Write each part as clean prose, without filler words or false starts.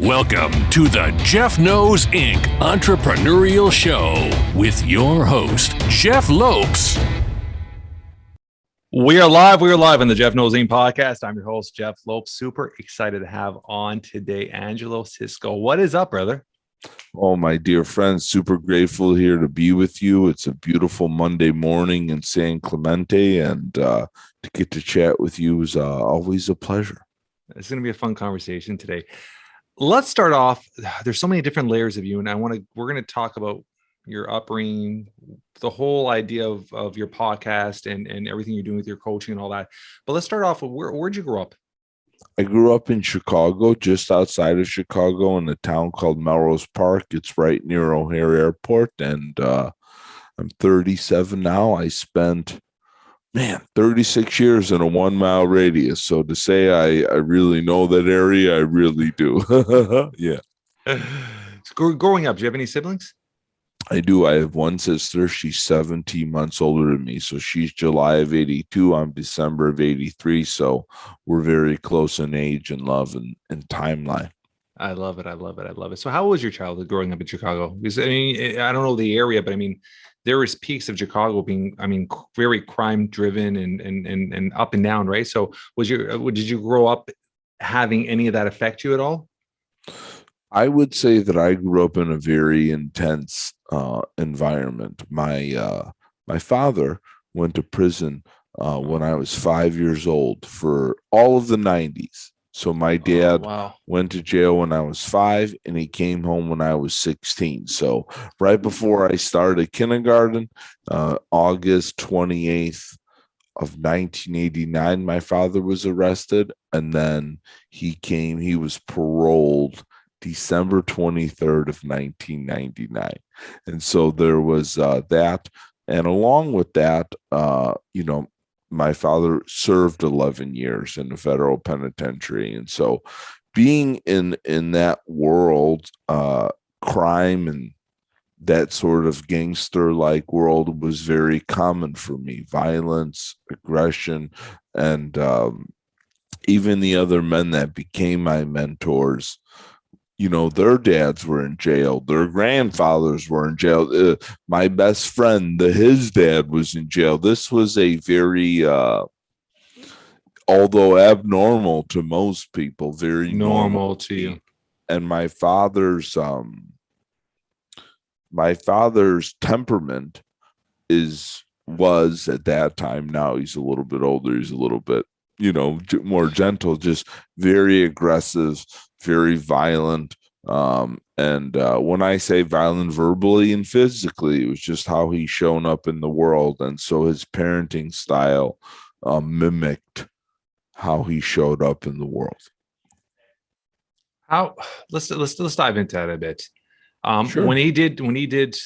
Welcome to the Jeff Knows Inc. Entrepreneurial Show with your host, Jeff Lopes. We are live on the Jeff Knows Inc. podcast. I'm your host, Jeff Lopes. Super excited to have on today Angelo Sisco. What is up, brother? Oh, my dear friends, super grateful here to be with you. It's a beautiful Monday morning in San Clemente, and to get to chat with you is always a pleasure. It's going to be a fun conversation today. Let's start off. There's so many different layers of you, and we're going to talk about your upbringing, the whole idea of your podcast and everything you're doing with your coaching and all that. But let's start off with where'd you grow up? I grew up in Chicago, just outside of Chicago, in a town called Melrose Park. It's right near O'Hare Airport, and I'm 37 now. I spent 36 years in a 1 mile radius. So to say I really know that area, I really do. Yeah. So growing up, do you have any siblings? I do. I have one sister. She's 17 months older than me. So she's July of 82. I'm December of 83. So we're very close in age and love and timeline. I love it. So how was your childhood growing up in Chicago? Because I mean, I don't know the area, but I mean, there was peaks of Chicago being, very crime driven and up and down, right? So did you grow up having any of that affect you at all? I would say that I grew up in a very intense environment. My father went to prison when I was 5 years old for all of the 90s. So my dad went to jail when I was 5, and he came home when I was 16. So right before I started kindergarten, August 28th of 1989, my father was arrested, and then he was paroled December 23rd of 1999. And so there was that. And along with that, my father served 11 years in the federal penitentiary. And so being in that world, crime and that sort of gangster-like world was very common for me. Violence, aggression, and even the other men that became my mentors, their dads were in jail. Their grandfathers were in jail. My best friend, his dad was in jail. This was a very, although abnormal to most people, very normal to you. And my father's temperament was at that time. Now he's a little bit older. He's a little bit, more gentle, just very aggressive, very violent. And when I say violent verbally and physically, it was just how he's shown up in the world. And so his parenting style mimicked how he showed up in the world. Let's dive into that a bit. Sure. When he did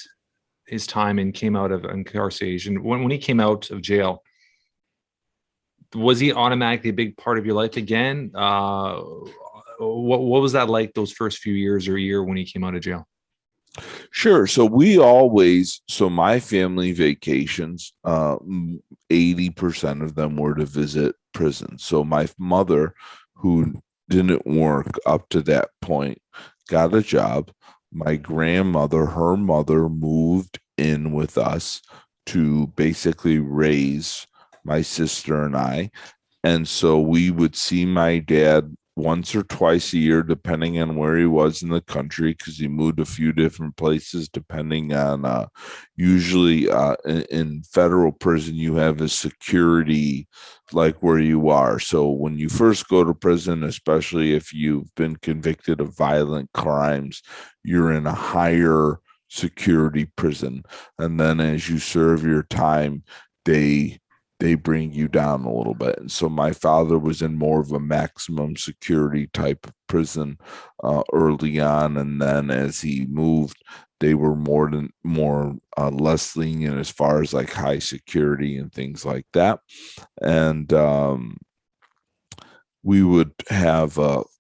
his time and came out of incarceration, when he came out of jail, was he automatically a big part of your life again? What was that like those first few years or year when he came out of jail? Sure. So my family vacations, 80% of them were to visit prison. So my mother, who didn't work up to that point, got a job. My grandmother, her mother, moved in with us to basically raise my sister and I. And so we would see my dad once or twice a year, depending on where he was in the country, because he moved a few different places, depending on usually in federal prison, you have a security like where you are. So when you first go to prison, especially if you've been convicted of violent crimes, you're in a higher security prison. And then as you serve your time, they bring you down a little bit. And so my father was in more of a maximum security type of prison early on. And then as he moved, they were less lenient as far as like high security and things like that. And we would have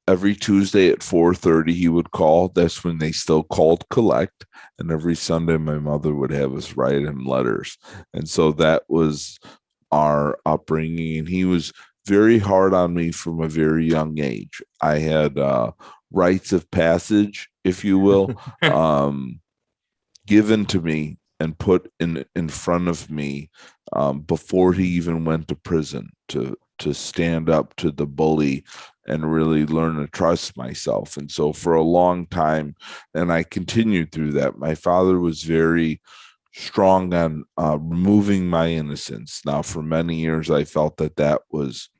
every Tuesday at 4:30 he would call. That's when they still called collect. And every Sunday my mother would have us write him letters. And so that was our upbringing. And he was very hard on me from a very young age. I had rites of passage, if you will, given to me and put in front of me before he even went to prison to stand up to the bully and really learn to trust myself. And so for a long time, and I continued through that, my father was very strong on removing my innocence. Now, for many years, I felt that that was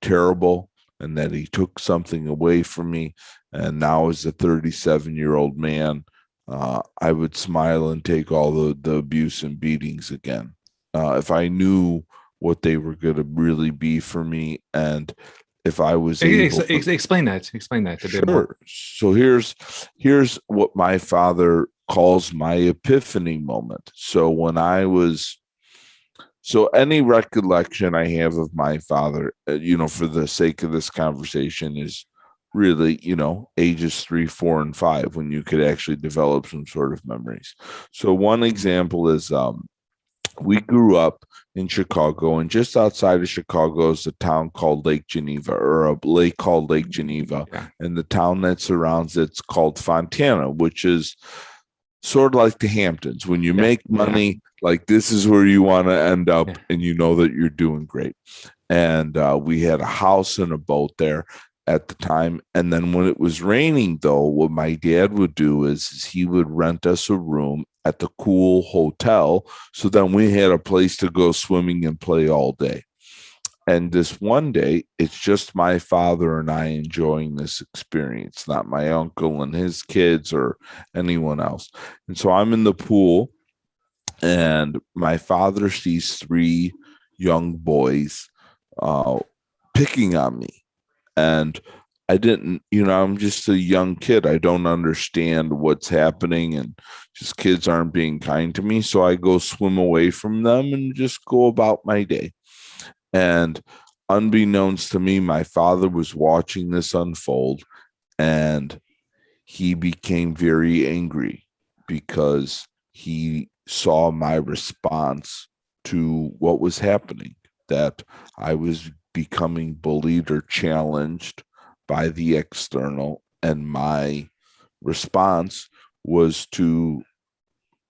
terrible and that he took something away from me. And now, as a 37-year-old man, I would smile and take all the abuse and beatings again. If I knew what they were going to really be for me, and if I was able to explain that a bit more. So here's what my father calls my epiphany moment. So when I was any recollection I have of my father, for the sake of this conversation, is really, ages 3, 4, and 5, when you could actually develop some sort of memories. So one example is we grew up in Chicago, and just outside of Chicago is a town called Lake Geneva, or a lake called Lake Geneva. Yeah. And the town that surrounds it's called Fontana, which is sort of like the Hamptons. When you make money, like, this is where you want to end up, and you know that you're doing great. And we had a house and a boat there at the time. And then when it was raining, though, what my dad would do is he would rent us a room at the Cool Hotel. So then we had a place to go swimming and play all day. And this one day, it's just my father and I enjoying this experience, not my uncle and his kids or anyone else. And so I'm in the pool, and my father sees 3 young boys picking on me. And I didn't, I'm just a young kid. I don't understand what's happening, and just kids aren't being kind to me. So I go swim away from them and just go about my day. And unbeknownst to me, my father was watching this unfold, and he became very angry because he saw my response to what was happening, that I was becoming bullied or challenged by the external, and my response was to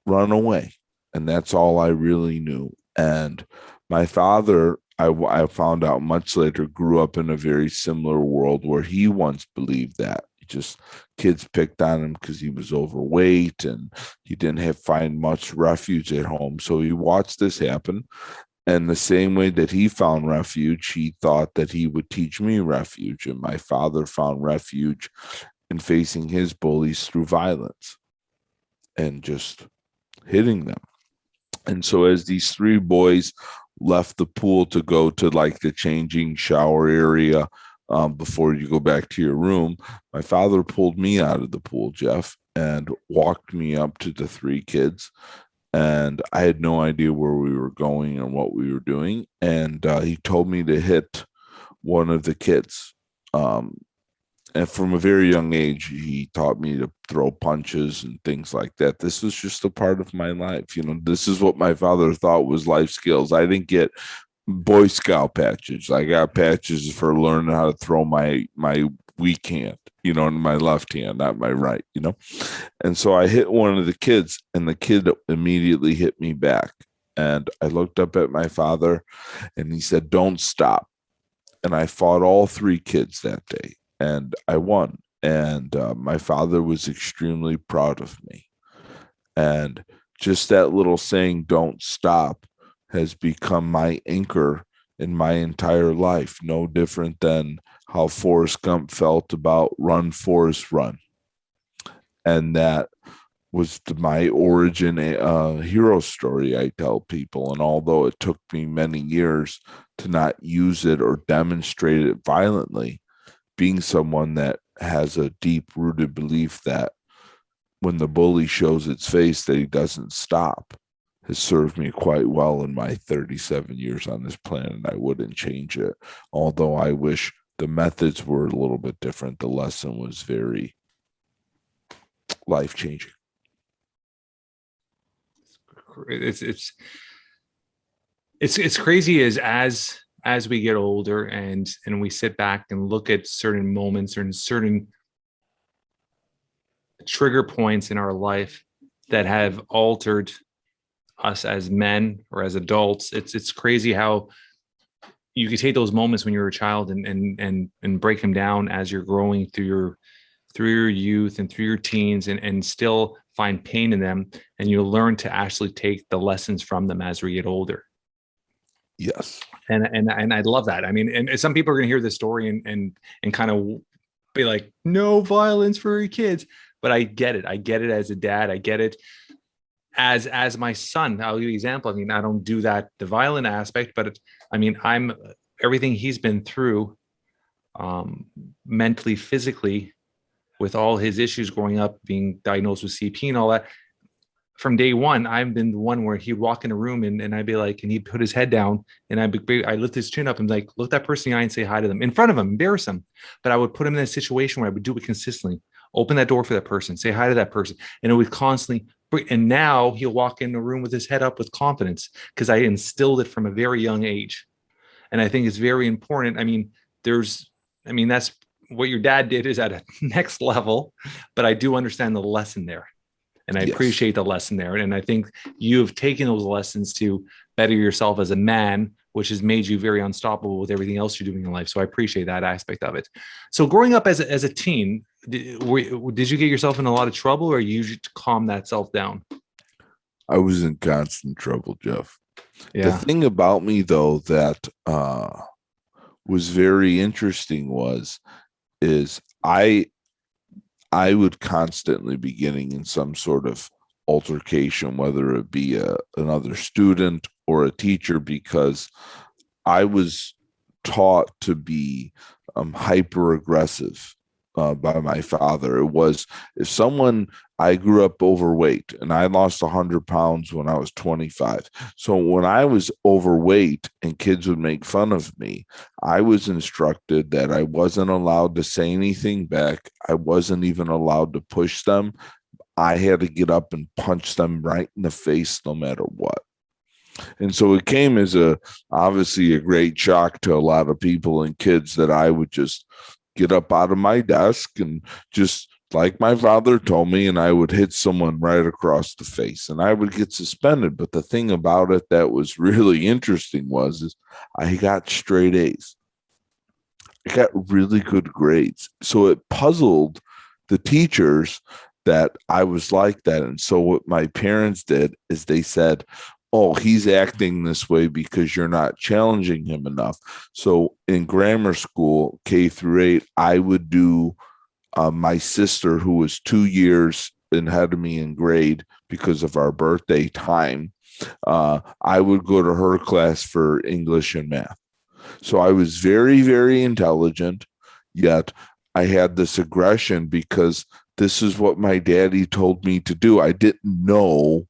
run away. And that's all I really knew. And my father, I found out much later, grew up in a very similar world where he once believed that just kids picked on him because he was overweight and he didn't find much refuge at home. So he watched this happen. And the same way that he found refuge, he thought that he would teach me refuge. And my father found refuge in facing his bullies through violence and just hitting them. And so as these 3 boys left the pool to go to like the changing shower area before you go back to your room, my father pulled me out of the pool, Jeff, and walked me up to the 3 kids. And I had no idea where we were going and what we were doing. And he told me to hit one of the kids. And from a very young age, he taught me to throw punches and things like that. This was just a part of my life. This is what my father thought was life skills. I didn't get Boy Scout patches. I got patches for learning how to throw my weak hand, in my left hand, not my right, And so I hit one of the kids, and the kid immediately hit me back. And I looked up at my father, and he said, "Don't stop." And I fought all 3 kids that day, and I won. And my father was extremely proud of me. And just that little saying, "Don't stop," has become my anchor in my entire life. No different than how Forrest Gump felt about "Run, Forrest, Run." And that was my origin hero story I tell people. And although it took me many years to not use it or demonstrate it violently, being someone that has a deep-rooted belief that when the bully shows its face that he doesn't stop has served me quite well in my 37 years on this planet. I wouldn't change it. Although I wish the methods were a little bit different. The lesson was very life-changing. It's crazy as we get older and we sit back and look at certain moments or certain trigger points in our life that have altered us as men or as adults. It's crazy how you can take those moments when you're a child and break them down as you're growing through your youth and through your teens, and still find pain in them, and you learn to actually take the lessons from them as we get older. Yes. And I love that. I mean, and some people are going to hear this story and kind of be like, no violence for your kids. But I get it. I get it as a dad. I get it as my son. I'll give you an example. I mean, I don't do that, the violent aspect, but I mean, I'm everything he's been through, mentally, physically, with all his issues growing up, being diagnosed with CP and all that. From day one, I've been the one where he'd walk in a room and I'd be like, and he'd put his head down and I lift his chin up and like, look that person in the eye and say hi to them in front of him, embarrass him. But I would put him in a situation where I would do it consistently, open that door for that person, say hi to that person. And it would constantly, and now he'll walk in the room with his head up with confidence because I instilled it from a very young age. And I think it's very important. I mean, that's what your dad did is at a next level, but I do understand the lesson there. And I appreciate the lesson there. And I think you've taken those lessons to better yourself as a man, which has made you very unstoppable with everything else you're doing in life. So I appreciate that aspect of it. So growing up as a teen, did you get yourself in a lot of trouble, or you just calm that self down? I was in constant trouble, Jeff. Yeah. The thing about me, though, that was very interesting is I would constantly be getting in some sort of altercation, whether it be another student or a teacher, because I was taught to be hyper aggressive by my father. It was, I grew up overweight and I lost 100 pounds when I was 25. So when I was overweight and kids would make fun of me, I was instructed that I wasn't allowed to say anything back. I wasn't even allowed to push them. I had to get up and punch them right in the face no matter what. And so it came as obviously a great shock to a lot of people and kids that I would just get up out of my desk and just, like my father told me, and I would hit someone right across the face and I would get suspended. But the thing about it that was really interesting is I got straight A's. I got really good grades. So it puzzled the teachers that I was like that. And so what my parents did is they said, oh, he's acting this way because you're not challenging him enough. So in grammar school, K through 8, I would do my sister, who was 2 years ahead of me in grade because of our birthday time. I would go to her class for English and math. So I was very, very intelligent, yet I had this aggression because this is what my daddy told me to do. I didn't know.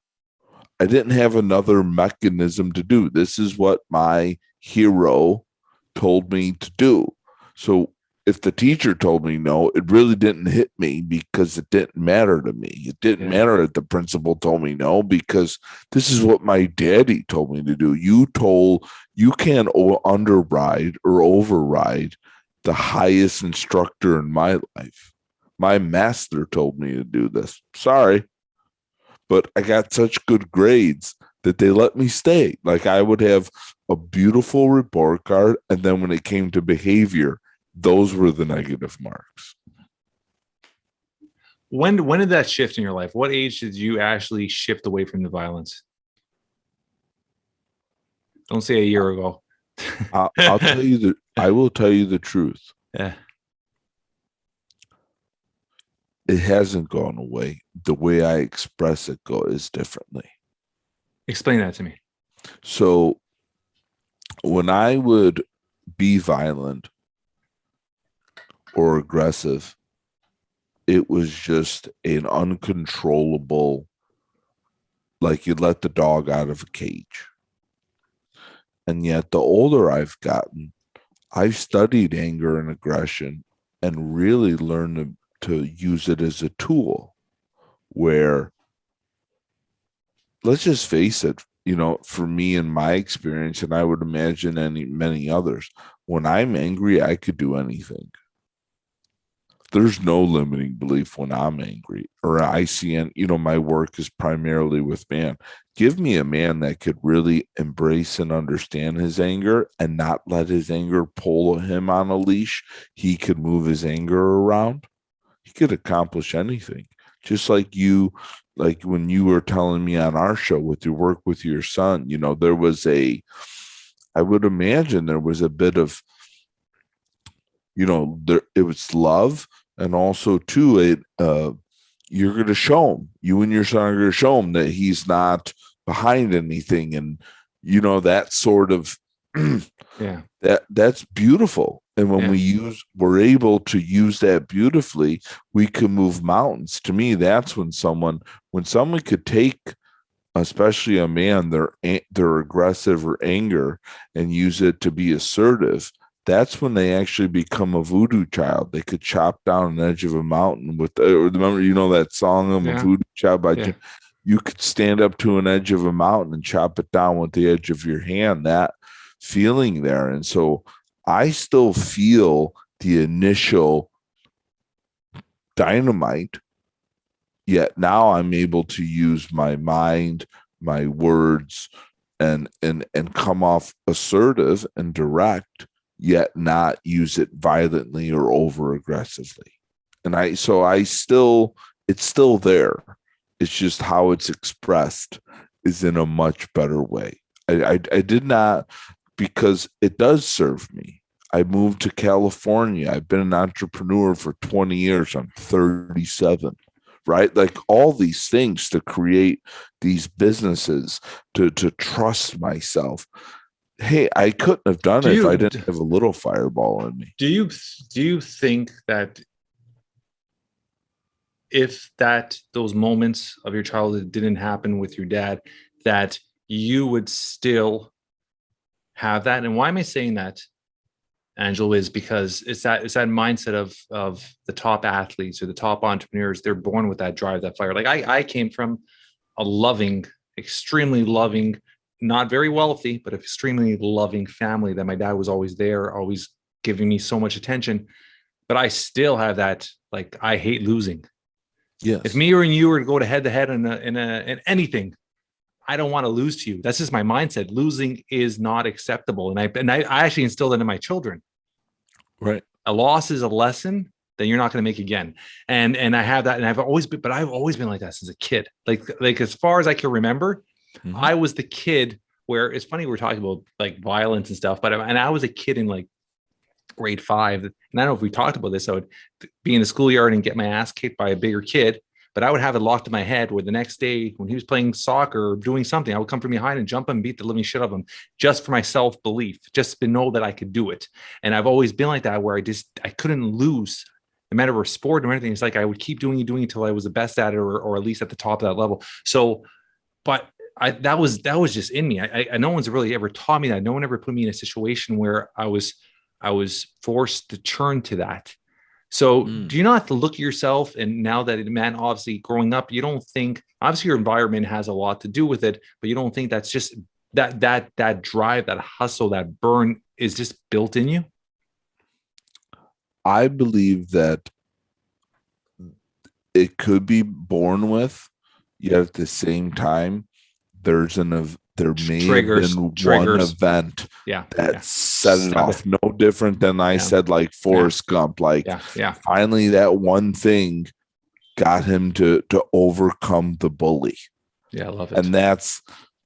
I didn't have another mechanism to do. This is what my hero told me to do. So if the teacher told me no, it really didn't hit me because it didn't matter to me. It didn't matter that the principal told me no, because this is what my daddy told me to do. You can't underride or override the highest instructor in my life. My master told me to do this. Sorry. But I got such good grades that they let me stay. Like I would have a beautiful report card. And then when it came to behavior, those were the negative marks. When did that shift in your life? What age did you actually shift away from the violence? Don't say a year ago. I'll tell you I will tell you the truth. Yeah. It hasn't gone away. The way I express it is differently. Explain that to me. So when I would be violent or aggressive, it was just an uncontrollable, like you let the dog out of a cage. And yet the older I've gotten, I've studied anger and aggression and really learned to use it as a tool where, let's just face it, for me and my experience, and I would imagine many others, when I'm angry, I could do anything. there's no limiting belief when I'm angry or I see, and my work is primarily with man. Give me a man that could really embrace and understand his anger and not let his anger pull him on a leash. He could move his anger around. He could accomplish anything. Just like when you were telling me on our show with your work with your son, there was I would imagine there was a bit of, it was love, and also too, you're going to show him, you and your son are going to show him that he's not behind anything, and that sort of that's beautiful. And when we're able to use that beautifully, we can move mountains. To me, that's when someone could take, especially a man, their aggressive or anger and use it to be assertive. That's when they actually become a voodoo child. They could chop down an edge of a mountain with, remember, that song, I'm a voodoo child by Jim. You could stand up to an edge of a mountain and chop it down with the edge of your hand, that feeling there. And so I still feel the initial dynamite, yet now I'm able to use my mind, my words, and come off assertive and direct, yet not use it violently or over aggressively. And it's still there. It's just how it's expressed is in a much better way. I did not, because it does serve me. I moved to California. I've been an entrepreneur for 20 years. I'm 37, right? Like all these things to create these businesses, to trust myself. Hey, I couldn't have done it if I didn't have a little fireball in me. Do you think that if those moments of your childhood didn't happen with your dad, that you would still have that? And why am I saying that, Angelo, is because it's that mindset of the top athletes or the top entrepreneurs. They're born with that drive, that fire. Like I came from a loving, extremely loving, not very wealthy, but extremely loving family, that my dad was always there, always giving me so much attention. But I still have that, like, I hate losing. Yes. If me or you were to go to head in anything, I don't want to lose to you. That's just my mindset. Losing is not acceptable. And I actually instilled that in my children. Right. A loss is a lesson that you're not going to make again. And I have that. And I've always been like that since a kid. Like as far as I can remember, I was the kid where, it's funny, we're talking about like violence and stuff, and I was a kid in like grade 5. And I don't know if we talked about this. I would be in the schoolyard and get my ass kicked by a bigger kid, but I would have it locked in my head where the next day when he was playing soccer or doing something, I would come from behind and jump him and beat the living shit out of him, just for my self-belief, just to know that I could do it. And I've always been like that, where I couldn't lose, no matter what sport or anything. It's like I would keep doing it until I was the best at it, or at least at the top of that level. So, but that was just in me. I no one's really ever taught me that. No one ever put me in a situation where I was forced to turn to that. So do you not have to look at yourself? And now that, man, obviously growing up, you don't think, obviously your environment has a lot to do with it, but you don't think that's just that drive, that hustle, that burn is just built in you? I believe that it could be born with, yet at the same time, there may have been one event that set it off. No different than I said, like Forrest Gump. Like finally that one thing got him to overcome the bully. Yeah, I love it. And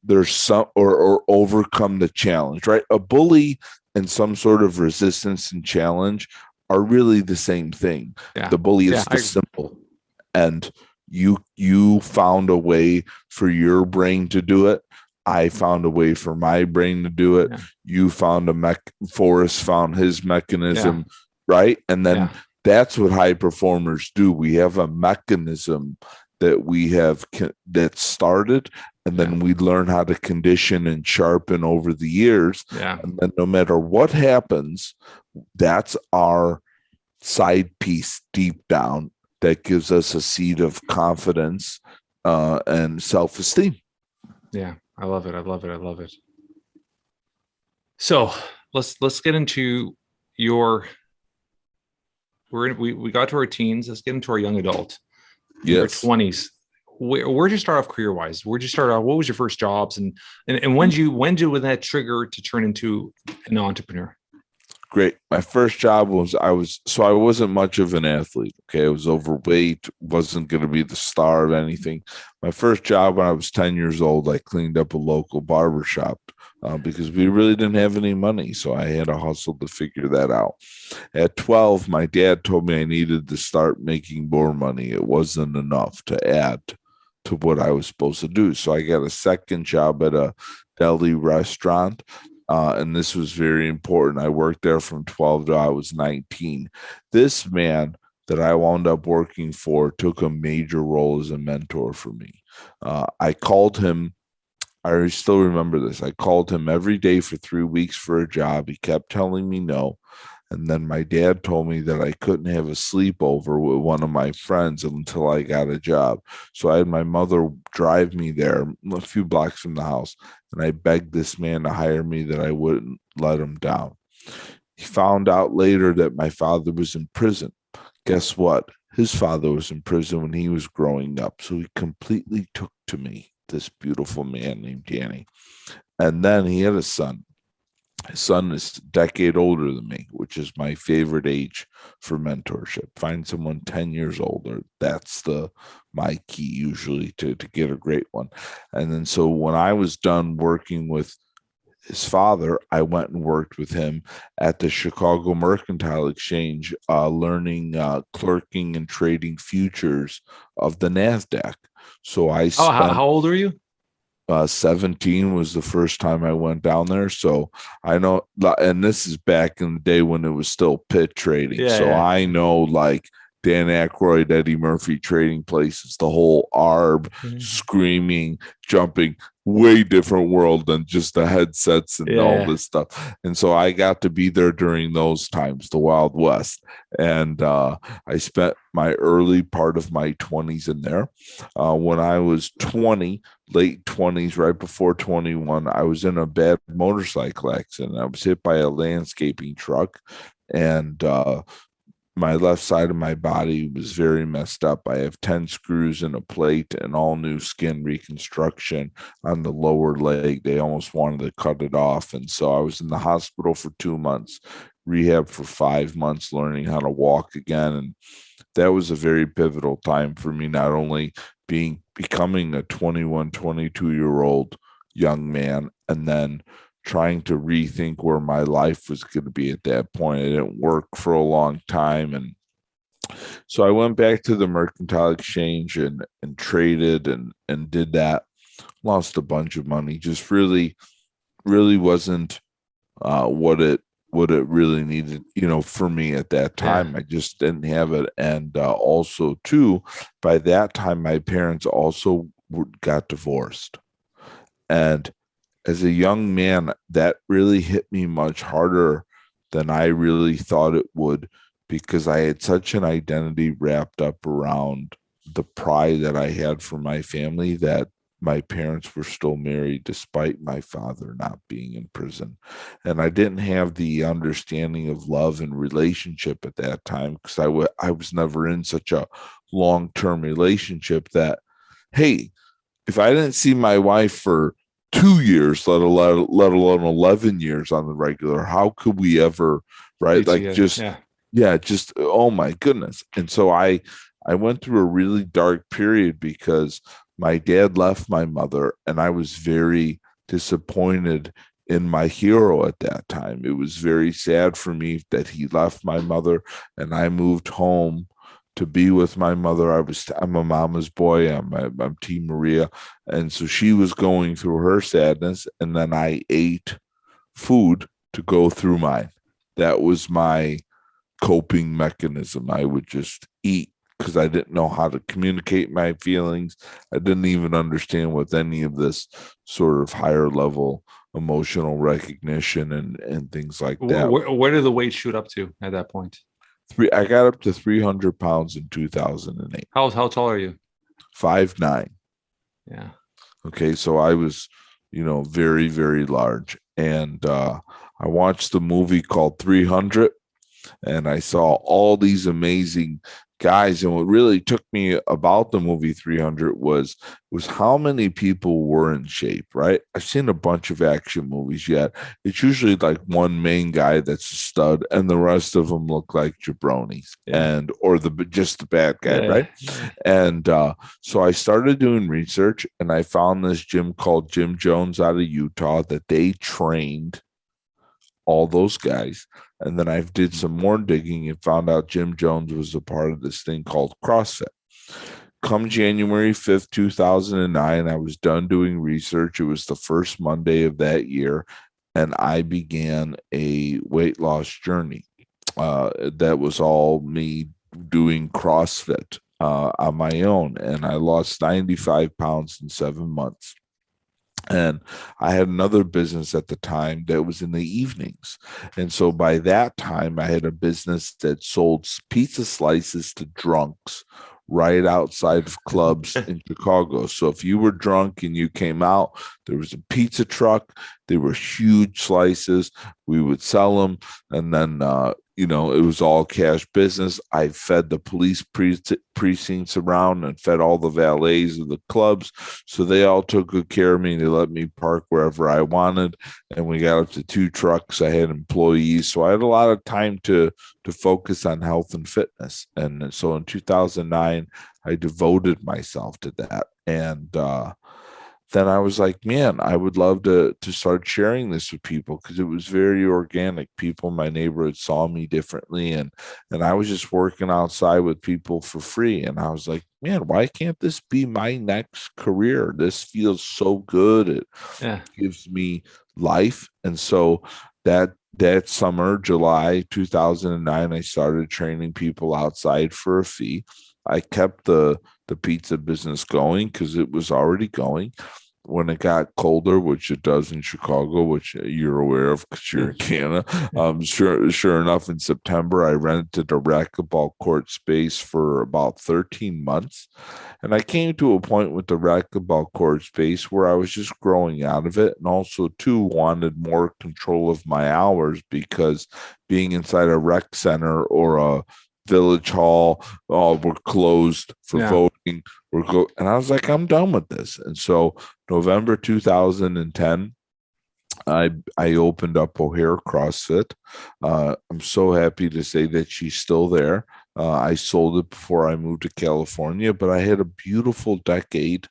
there's some or overcome the challenge, right? A bully and some sort of resistance and challenge are really the same thing. Yeah. The bully is the symbol. And you found a way for your brain to do it. I found a way for my brain to do it. Yeah. You found Forrest found his mechanism, right? And then that's what high performers do. We have a mechanism that we have that started, and then we learn how to condition and sharpen over the years. Yeah. And then no matter what happens, that's our side piece deep down that gives us a seed of confidence and self-esteem. Yeah, I love it. I love it. I love it. So let's get into your we got to our teens. Let's get into our young adult. Your Yes. 20s. Where'd you start off career wise? Where'd you start off? What was your first jobs? And when did that trigger to turn into an entrepreneur? Great. My first job was I wasn't much of an athlete. Okay. I was overweight, wasn't going to be the star of anything. My first job when I was 10 years old, I cleaned up a local barber shop because we really didn't have any money. So I had to hustle to figure that out. At 12, my dad told me I needed to start making more money. It wasn't enough to add to what I was supposed to do. So I got a second job at a deli restaurant. And this was very important. I worked there from 12 to I was 19. This man that I wound up working for took a major role as a mentor for me. I called him. I still remember this. I called him every day for 3 weeks for a job. He kept telling me no. And then my dad told me that I couldn't have a sleepover with one of my friends until I got a job. So I had my mother drive me there a few blocks from the house. And I begged this man to hire me that I wouldn't let him down. He found out later that my father was in prison. Guess what? His father was in prison when he was growing up. So he completely took to me, this beautiful man named Danny. And then he had a son. His son is a decade older than me, which is my favorite age for mentorship. Find someone 10 years older. That's my key usually to get a great one. And then so when I was done working with his father, I went and worked with him at the Chicago Mercantile Exchange, learning clerking and trading futures of the NASDAQ. So I spent... how old are you? 17 was the first time I went down there. So I know, and this is back in the day when it was still pit trading. Yeah, so yeah. I know like Dan Aykroyd, Eddie Murphy trading places, the whole ARB, screaming, jumping, way different world than just the headsets and all this stuff. And so I got to be there during those times, the Wild West. And I spent my early part of my 20s in there. When I was 20, late 20s, right before 21, I was in a bad motorcycle accident. I was hit by a landscaping truck, and my left side of my body was very messed up. I have 10 screws in a plate and all new skin reconstruction on the lower leg. They almost wanted to cut it off. And so I was in the hospital for 2 months, rehab for 5 months, learning how to walk again. And that was a very pivotal time for me, not only becoming a 21, 22-year-old young man, and then trying to rethink where my life was going to be at that point. I didn't work for a long time. And so I went back to the Mercantile Exchange and traded and did that. Lost a bunch of money. Just really wasn't what it really needed, for me at that time. I just didn't have it. And also too, by that time, my parents also got divorced. And as a young man, that really hit me much harder than I really thought it would, because I had such an identity wrapped up around the pride that I had for my family, that my parents were still married despite my father not being in prison. And I didn't have the understanding of love and relationship at that time, because I was never in such a long-term relationship that, hey, if I didn't see my wife for 2 years, let alone 11 years on the regular, how could we ever, right? Just oh my goodness. And so I went through a really dark period because my dad left my mother, and I was very disappointed in my hero at that time. It was very sad for me that he left my mother, and I moved home to be with my mother. I'm a mama's boy. I'm Team Maria. And so she was going through her sadness, and then I ate food to go through mine. That was my coping mechanism. I would just eat because I didn't know how to communicate my feelings. I didn't even understand what any of this sort of higher level emotional recognition and things like that. Where did the weight shoot up to at that point? I got up to 300 pounds in 2008. How tall are you? 5'9". Yeah. Okay, so I was, very, very large. And I watched the movie called 300, and I saw all these amazing guys. And what really took me about the movie 300 was how many people were in shape, right? I've seen a bunch of action movies yet. It's usually like one main guy that's a stud and the rest of them look like jabronis or just the bad guy, right? And so I started doing research and I found this gym called Jim Jones out of Utah that they trained all those guys. And then I did some more digging and found out Jim Jones was a part of this thing called CrossFit. Come January 5th, 2009, I was done doing research. It was the first Monday of that year, and I began a weight loss journey. That was all me doing CrossFit on my own, and I lost 95 pounds in 7 months. And I had another business at the time that was in the evenings. And so by that time, I had a business that sold pizza slices to drunks right outside of clubs in Chicago. So if you were drunk and you came out, there was a pizza truck. They were huge slices. We would sell them. And then, it was all cash business. I fed the police precincts around and fed all the valets of the clubs. So they all took good care of me. They let me park wherever I wanted. And we got up to 2 trucks. I had employees. So I had a lot of time to focus on health and fitness. And so in 2009, I devoted myself to that. And then I was like, man, I would love to start sharing this with people because it was very organic. People in my neighborhood saw me differently. And I was just working outside with people for free. And I was like, man, why can't this be my next career? This feels so good. It gives me life. And so that summer, July 2009, I started training people outside for a fee. I kept the pizza business going because it was already going. When it got colder, which it does in Chicago, which you're aware of because you're in Canada, sure enough, in September, I rented a racquetball court space for about 13 months. And I came to a point with the racquetball court space where I was just growing out of it. And also, too, wanted more control of my hours because being inside a rec center or a village hall were closed for voting. And I was like, I'm done with this. And so November 2010, I opened up O'Hare CrossFit. I'm so happy to say that she's still there. I sold it before I moved to California, but I had a beautiful decade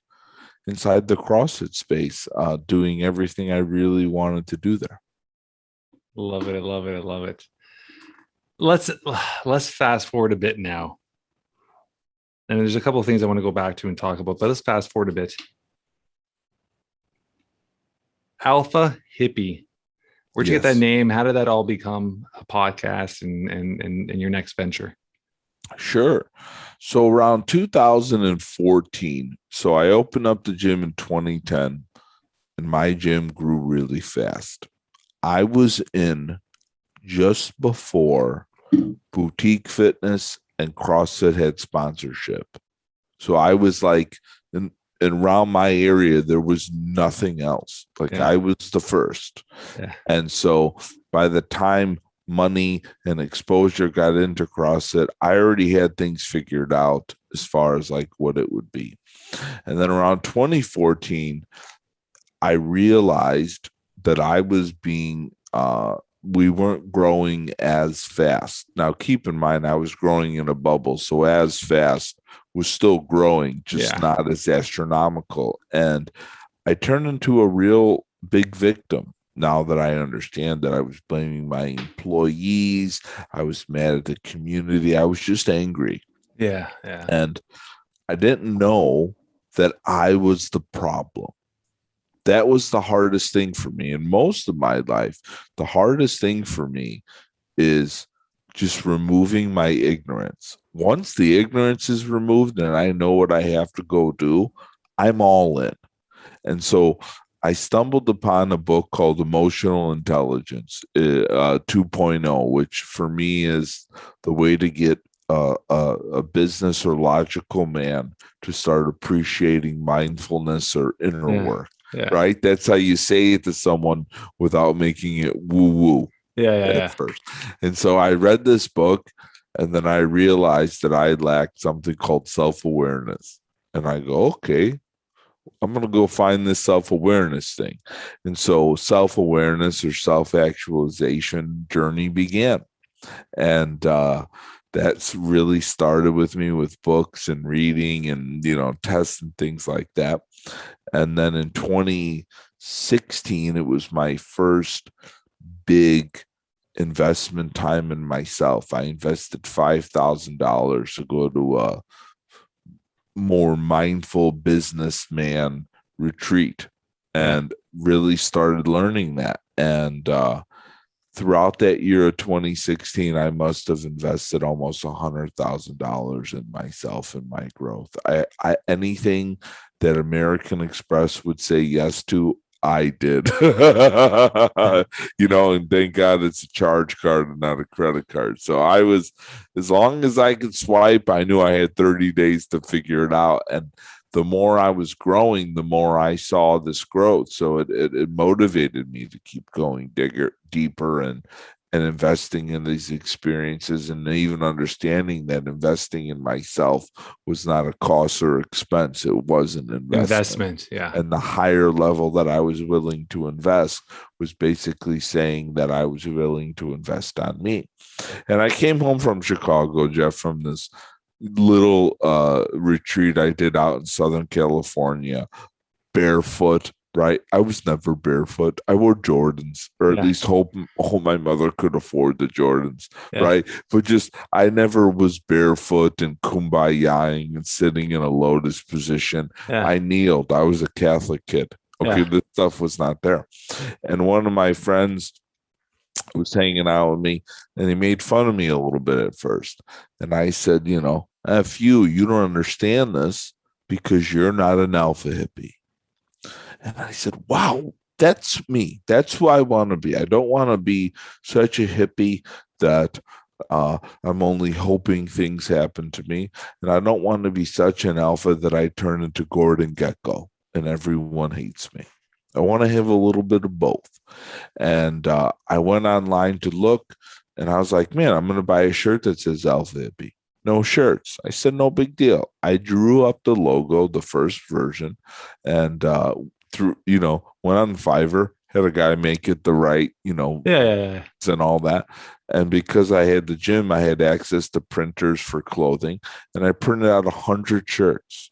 inside the CrossFit space, doing everything I really wanted to do there. Love it. I love it. I love it. Let's fast forward a bit now. And there's a couple of things I want to go back to and talk about, but let's fast forward a bit. Alpha Hippi. Where'd you get that name? How did that all become a podcast and your next venture? Sure. So around 2014, so I opened up the gym in 2010 and my gym grew really fast. I was in just before Boutique Fitness and CrossFit had sponsorship. So I was like, and around my area, there was nothing else. I was the first. Yeah. And so by the time money and exposure got into CrossFit, I already had things figured out as far as like what it would be. And then around 2014, I realized that I was being, we weren't growing as fast. Now, keep in mind, I was growing in a bubble. So as fast was still growing, just not as astronomical. And I turned into a real big victim. Now that I understand that I was blaming my employees, I was mad at the community. I was just angry. Yeah. And I didn't know that I was the problem. That was the hardest thing for me. In most of my life, the hardest thing for me is just removing my ignorance. Once the ignorance is removed and I know what I have to go do, I'm all in. And so I stumbled upon a book called Emotional Intelligence 2.0, which for me is the way to get a business or logical man to start appreciating mindfulness or inner work. Yeah. Right? That's how you say it to someone without making it woo-woo. Yeah. at first. And so I read this book, and then I realized that I lacked something called self-awareness. And I go, okay, I'm going to go find this self-awareness thing. And so self-awareness or self-actualization journey began. And that's really started with me with books and reading and, tests and things like that. And then in 2016, it was my first big investment time in myself. I invested $5,000 to go to a more mindful businessman retreat and really started learning that. And throughout that year of 2016, I must have invested almost $100,000 in myself and my growth. I anything that American Express would say yes to, I did. And thank God it's a charge card and not a credit card. So I was, as long as I could swipe, I knew I had 30 days to figure it out. And the more I was growing, the more I saw this growth. So it motivated me to keep going deeper and investing in these experiences, and even understanding that investing in myself was not a cost or expense. It was an investment. Yeah. And the higher level that I was willing to invest was basically saying that I was willing to invest on me. And I came home from Chicago, Jeff, from this little retreat I did out in Southern California, barefoot, right? I was never barefoot. I wore Jordans, or at least hope my mother could afford the Jordans, right? But just, I never was barefoot and kumbayaing and sitting in a lotus position. I kneeled. I was a Catholic kid. Okay, this stuff was not there. And one of my friends was hanging out with me, and he made fun of me a little bit at first. And I said, F you don't understand this because you're not an alpha hippie. And I said, wow, that's me. That's who I want to be. I don't want to be such a hippie that I'm only hoping things happen to me. And I don't want to be such an alpha that I turn into Gordon Gekko and everyone hates me. I want to have a little bit of both. And I went online to look, and I was like, man, I'm going to buy a shirt that says Alpha Hippie. No shirts. I said, no big deal. I drew up the logo, the first version, and went on Fiverr, had a guy make it the right, and all that. And because I had the gym, I had access to printers for clothing, and I printed out 100 shirts.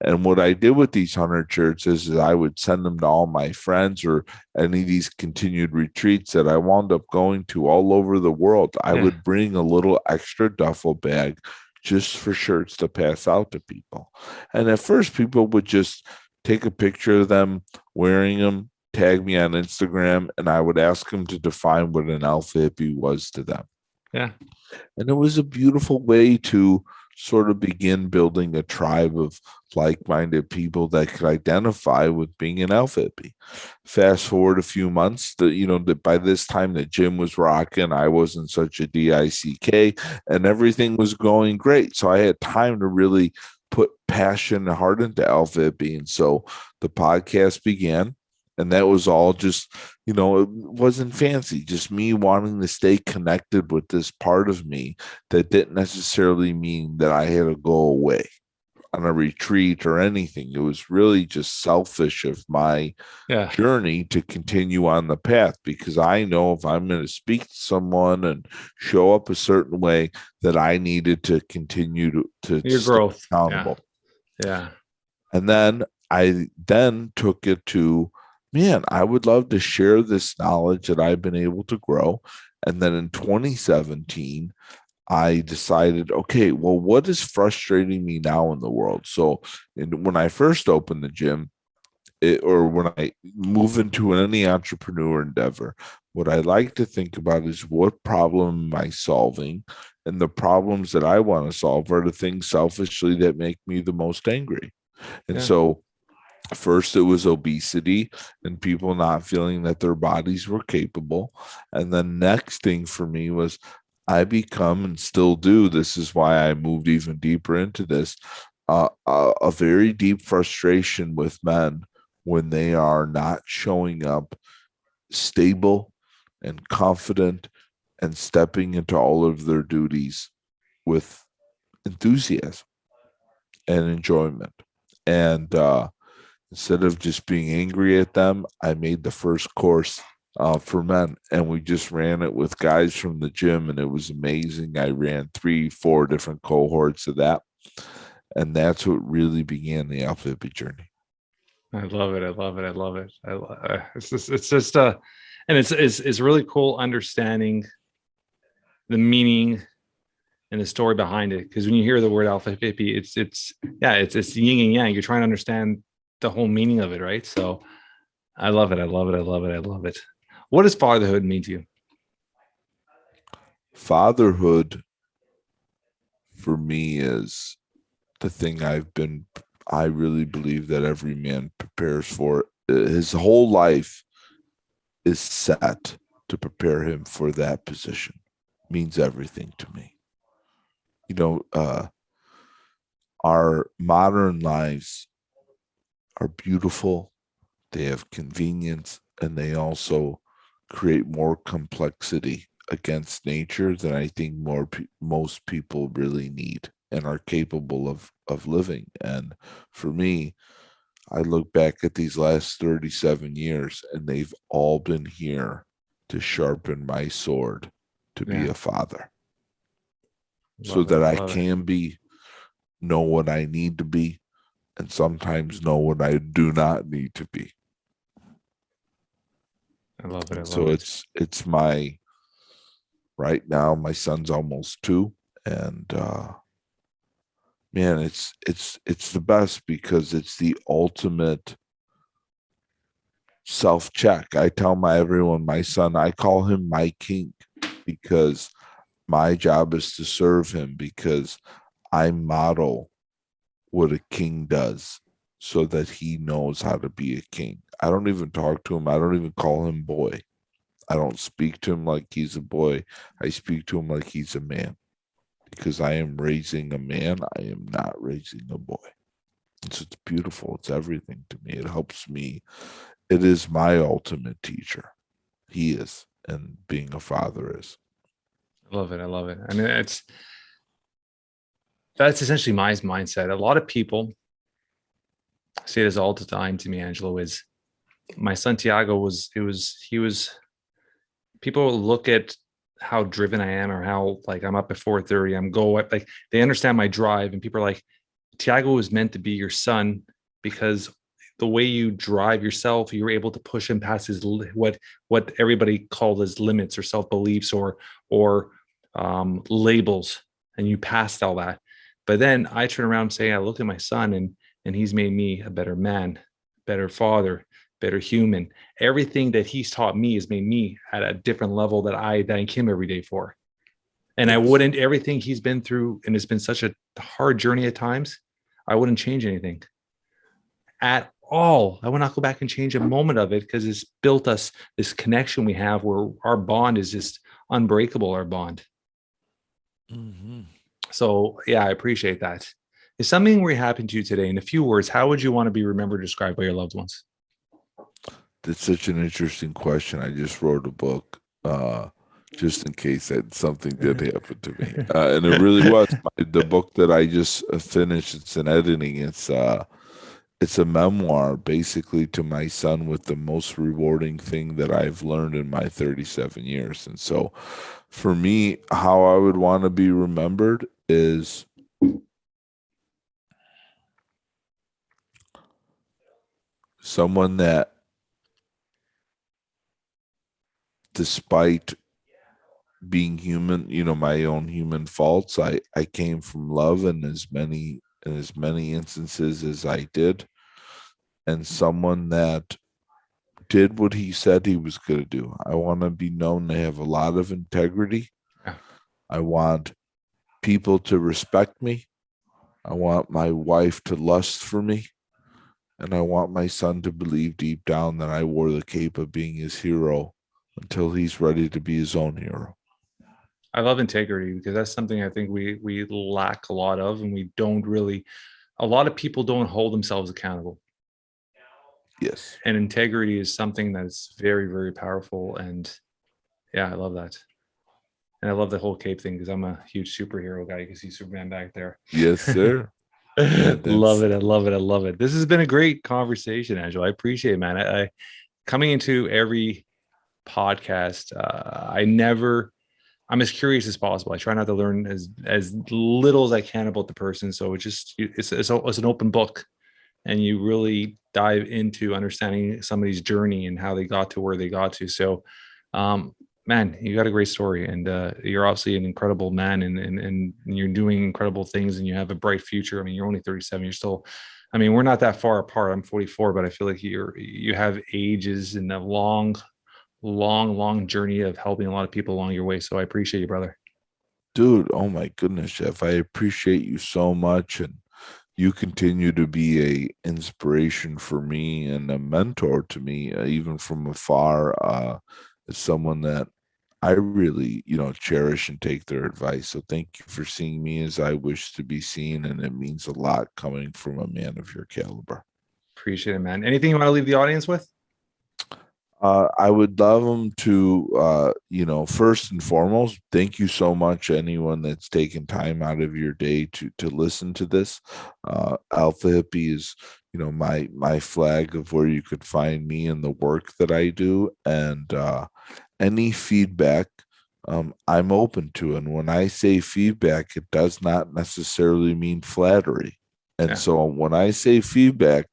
And what I did with these 100 shirts is I would send them to all my friends or any of these continued retreats that I wound up going to all over the world. I would bring a little extra duffel bag just for shirts to pass out to people. And at first, people would just take a picture of them wearing them, tag me on Instagram, and I would ask them to define what an alpha hippie was to them. Yeah. And it was a beautiful way to sort of begin building a tribe of like-minded people that could identify with being an alpha hippie. Fast forward a few months, that by this time the gym was rocking, I wasn't such a DICK, and everything was going great. So I had time to really put passion and heart into alpha hippie. And so the podcast began. And that was all just, it wasn't fancy, just me wanting to stay connected with this part of me that didn't necessarily mean that I had to go away on a retreat or anything. It was really just selfish of my journey to continue on the path, because I know if I'm going to speak to someone and show up a certain way, that I needed to continue to your growth accountable. Yeah. And then I took it to, man, I would love to share this knowledge that I've been able to grow. And then in 2017, I decided, okay, well, what is frustrating me now in the world? So when I first opened the gym, or when I move into any entrepreneur endeavor, what I like to think about is, what problem am I solving? And the problems that I want to solve are the things selfishly that make me the most angry. And so first, it was obesity and people not feeling that their bodies were capable. And the next thing for me was, I become, and still do, this is why I moved even deeper into this, a very deep frustration with men when they are not showing up stable and confident and stepping into all of their duties with enthusiasm and enjoyment. And instead of just being angry at them, I made the first course for men, and we just ran it with guys from the gym, and it was amazing. I ran 3-4 different cohorts of that, and that's what really began the Alpha Hippie journey. I love it. I love it. I love it. It's just and it's really cool understanding the meaning and the story behind it. Because when you hear the word Alpha Hippie, it's yin and yang. You're trying to understand the whole meaning of it, right? So I love it. I love it. I love it. I love it. What does fatherhood mean to you? Fatherhood for me is the thing I really believe that every man prepares for. His whole life is set to prepare him for that position. It means everything to me. Our modern lives are beautiful. They have convenience, and they also create more complexity against nature than I think most people really need and are capable of living. And for me, I look back at these last 37 years, and they've all been here to sharpen my sword to be a father, so that I can know what I need to be, and sometimes know what I do not need to be. I love it. So it's my right now. My son's almost 2, and man, it's the best because it's the ultimate self-check. I tell everyone, my son, I call him my king, because my job is to serve him, because I model what a king does so that he knows how to be a king. I don't even talk to him. I don't even call him boy. I don't speak to him like he's a boy. I speak to him like he's a man, because I am raising a man. I am not raising a boy. And so it's beautiful. It's everything to me. It helps me. It is my ultimate teacher. He is, and being a father is. I love it. I love it. I mean, that's essentially my mindset. A lot of people say this all the time to me, Angelo, is my son Tiago people look at how driven I am, or how like I'm up at 4:30, like they understand my drive, and people are like, Tiago was meant to be your son because the way you drive yourself, you're able to push him past his what everybody called his limits or self-beliefs or labels, and you passed all that. But then I turn around and say, I look at my son, and he's made me a better man, better father, better human. Everything that he's taught me has made me at a different level that I thank him every day for. And I wouldn't, everything he's been through, and it's been such a hard journey at times, I wouldn't change anything at all. I would not go back and change a moment of it, because it's built us this connection we have where our bond is just unbreakable, our bond. Mm-hmm. So yeah, I appreciate that. If something were to happen to you today, in a few words, how would you want to be remembered, described by your loved ones? That's such an interesting question. I just wrote a book just in case that something did happen to me. And it really was. The book that I just finished, it's an editing. It's a memoir basically to my son, with the most rewarding thing that I've learned in my 37 years. And so for me, how I would want to be remembered is someone that, despite being human, my own human faults, I came from love in as many instances as I did, and someone that did what he said he was going to do. I want to be known to have a lot of integrity. I want people to respect me. I want my wife to lust for me. And I want my son to believe deep down that I wore the cape of being his hero until he's ready to be his own hero. I love integrity, because that's something I think we lack a lot of, and we don't really, a lot of people don't hold themselves accountable. Yes. And integrity is something that's very, very powerful. And Yeah, I love that. And I love the whole cape thing because I'm a huge superhero guy. You can see Superman back there. Yes, sir. Love it. I love it. I love it. This has been a great conversation, Angelo. I appreciate it, man. I coming into every podcast, I'm as curious as possible. I try not to learn as little as I can about the person. So it's an open book, and you really dive into understanding somebody's journey and how they got to where they got to. So, man, you got a great story, and you're obviously an incredible man, and you're doing incredible things, and you have a bright future. I mean, you're only 37. You're still, I mean, we're not that far apart. I'm 44, but I feel like you have ages and a long journey of helping a lot of people along your way. So I appreciate you, brother. Dude, oh my goodness, Jeff. I appreciate you so much. And you continue to be a inspiration for me and a mentor to me, even from afar, as someone that I really, cherish and take their advice. So thank you for seeing me as I wish to be seen. And it means a lot coming from a man of your caliber. Appreciate it, man. Anything you want to leave the audience with? I would love them to, first and foremost, thank you so much, anyone that's taken time out of your day to listen to this. Alpha Hippi is, my flag of where you could find me and the work that I do. And any feedback, I'm open to. And when I say feedback, it does not necessarily mean flattery. And so when I say feedback,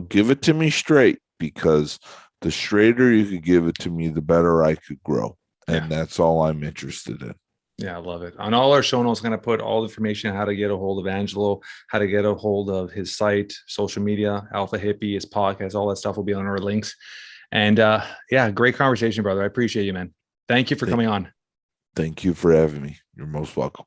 give it to me straight, because the straighter you could give it to me, the better I could grow. And that's all I'm interested in. Yeah, I love it. On all our show notes, I'm going to put all the information on how to get a hold of Angelo, how to get a hold of his site, social media, Alpha Hippi, his podcast, all that stuff will be on our links. And great conversation, brother. I appreciate you, man. Thank you for coming on. Thank you for having me. You're most welcome.